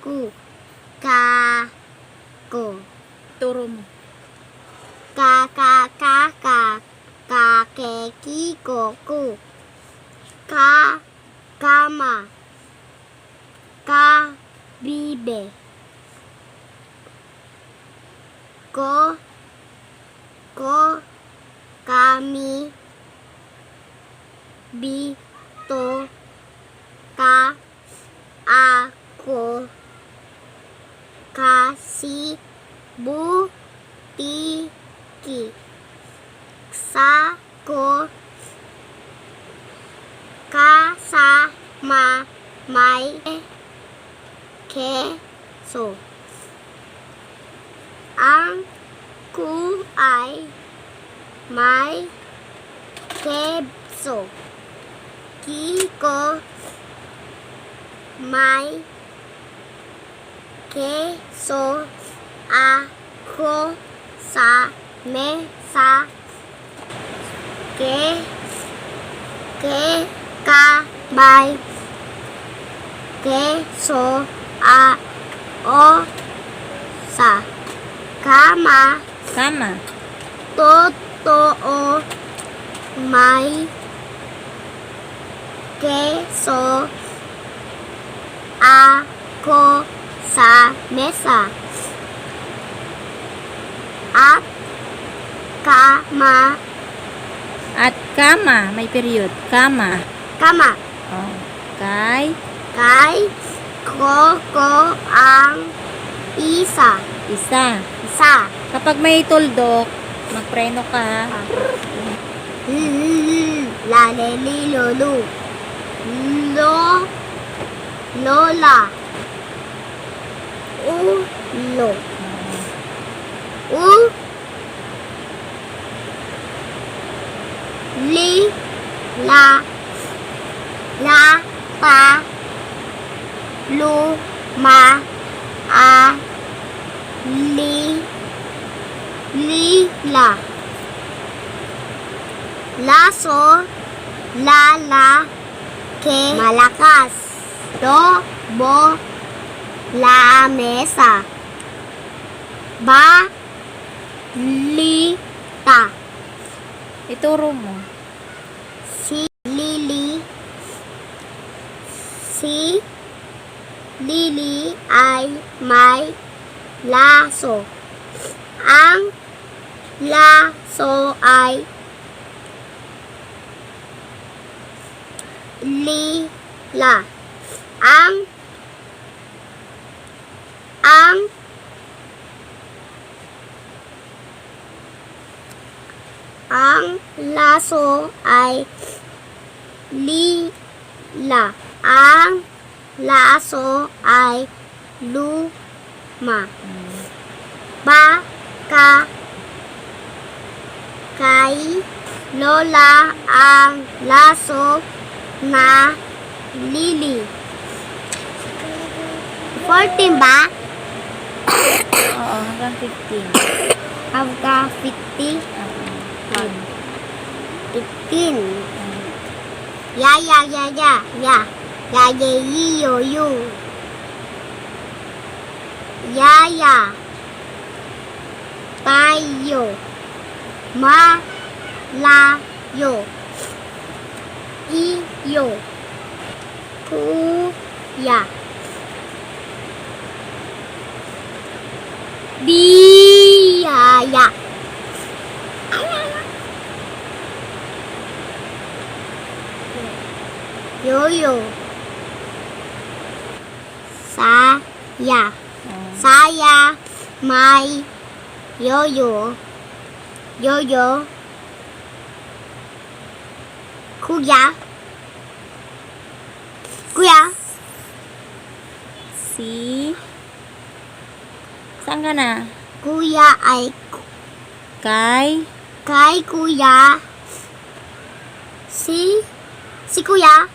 ku. Kako. Turo mo. Ka. Kakeki koku. Kama. Bibe. Ko. Kami. Bito. Ako. Kasi. Butiki. Sako. Kasama. May. Keso. Ang ku ay may keso. Kiko may keso. Ako sa mesa. Ka may keso. O sa kama. Totoo may keso. Ako sa mesa. At kama. May period. Kama. Oh. Kay koko ang isa. Kapag may tuldok, magpreno ka. Laleli lolu. Lola. Ulo. Pa. Luma. Lila. Laso. Lala. Ke. Malakas. Lobo. Lamesa. Balita. Ituro mo. Si Lili ay may laso. Ang laso ay lila. Ang laso ay lila. Ang laso ay luma. Baka kay Lola ang laso na lili. 14 ba? Oo, hanggang 15. Hanggang 50? 15. Ya. Ya, yi, yo. Ya. Tayo. Malayo. Iyo. Kuya. Biyaya. Yoyo. Saya. May. Yoyo. Kuya. Saan ka na? Kuya ay Kay kuya. Si kuya.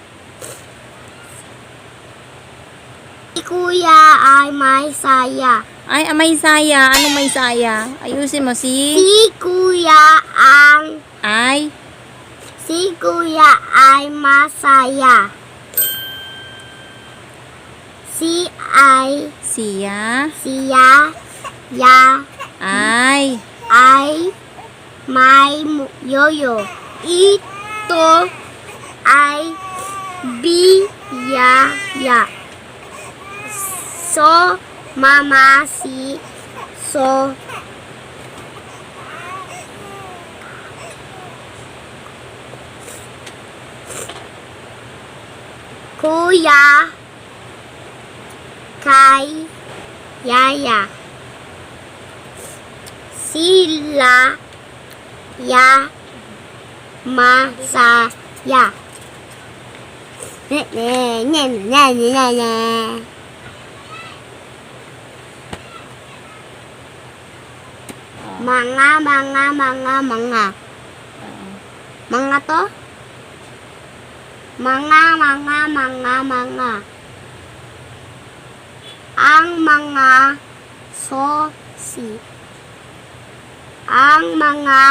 Si kuya ay may saya. Ay, may saya. Ano may saya? Ayusin mo si kuya ay masaya. Si ay, siya, siya, ya, ay, ay, may yoyo. Ito ay biyaya. So, mama si so kuya kay yaya. Sila ya masaya. Ne ne ne ne ne ne. Mga. Mga to? Mga. Ang mga sosi. Ang mga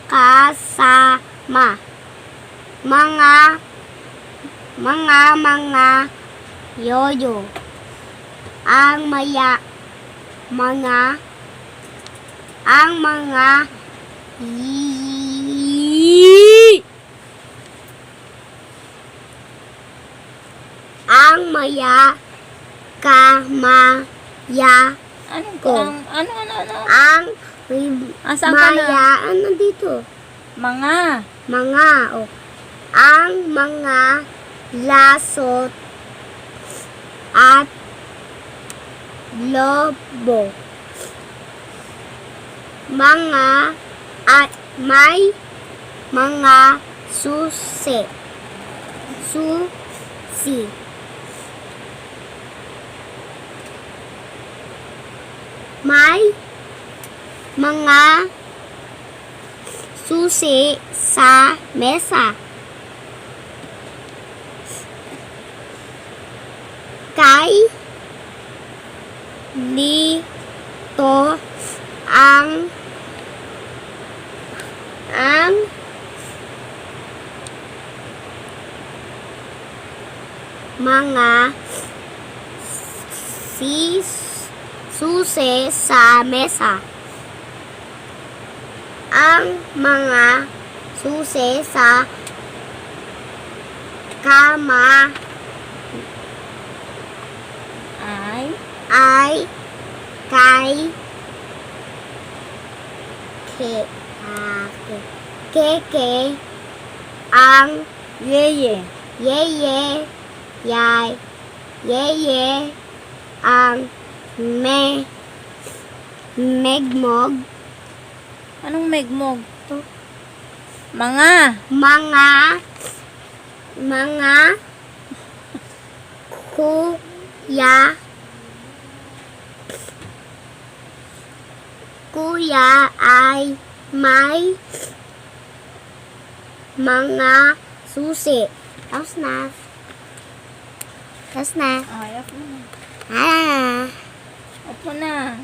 kasama. Mga yoyo. Ang mga ang maya kamaya Anong ko. ano? Ang Asan ka na? maya ano dito? Mga. Mga ang mga lasot at lobo. Mga at may mga susi. May mga susi sa mesa. Kay dito ang mga susi sa mesa. Ang mga susi sa kama ay kay keke ang Yeye. yeye ang megmog. Anong megmog? Mga. Mga kuya ay may mga susi. Tapos na. Ay, ako na. Ah. Opo na.